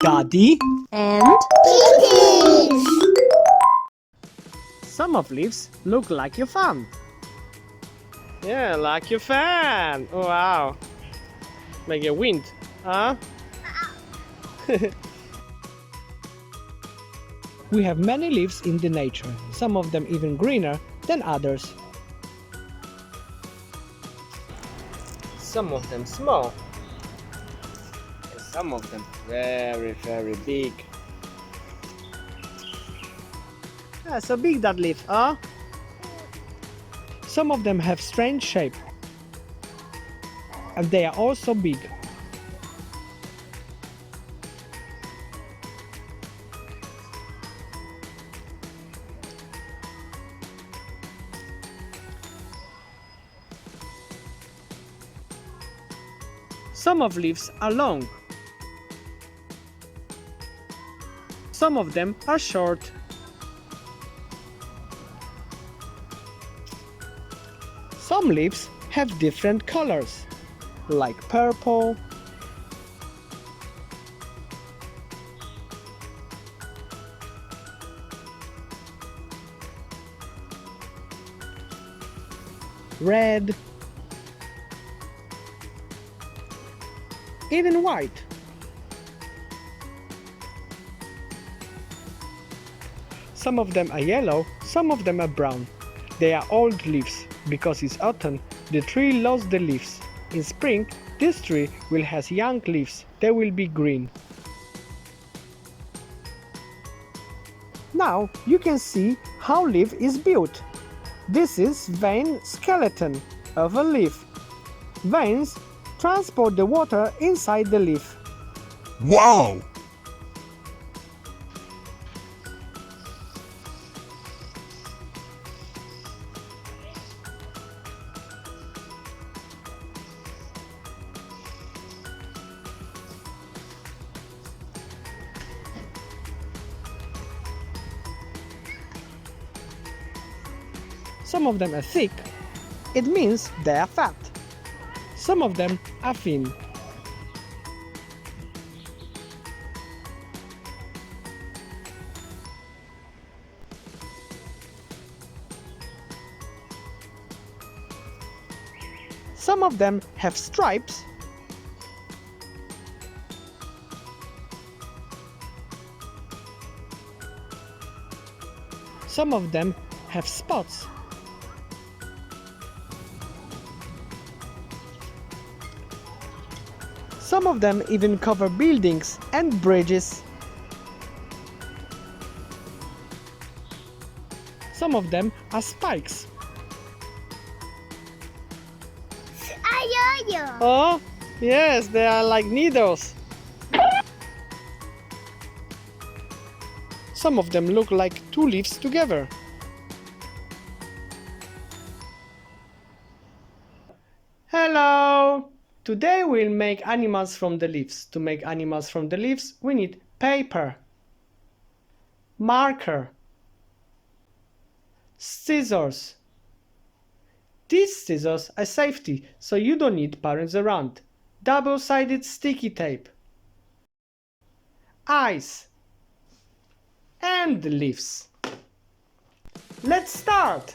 Daddy and Kittens! Some of leaves look like your fan. Yeah, like your fan. Oh, wow. Like a wind, huh? We have many leaves in the nature, some of them even greener than others. Some of them small, and some of them very, very big. Yeah, so big that leaf, huh? Some of them have strange shape, and they are also big. Some of leaves are long. Some of them are short. Some leaves have different colors, like purple, red, even white. Some of them are yellow, some of them are brown. They are old leaves, because it's autumn, the tree lost the leaves. In spring, this tree will have young leaves, they will be green. Now you can see how leaf is built. This is vein skeleton of a leaf. Veins transport the water inside the leaf. Wow! Some of them are thick, it means they are fat. Some of them are thin. Some of them have stripes. Some of them have spots. Some of them even cover buildings and bridges. Some of them are spikes. Ayoyo! Oh, yes, they are like needles. Some of them look like two leaves together. Hello! Today we'll make animals from the leaves. To make animals from the leaves, we need paper, marker, scissors. These scissors are safety, so you don't need parents around. Double-sided sticky tape, eyes, and the leaves. Let's start!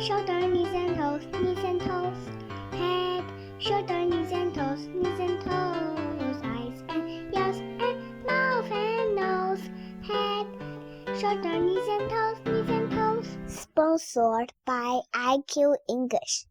shoulder, knees and toes, knees and toes. Head, shoulder, knees and toes, knees and toes. Eyes and ears and mouth and nose. Head, shoulder, knees and toes, knees and toes. Sponsored by IQ English.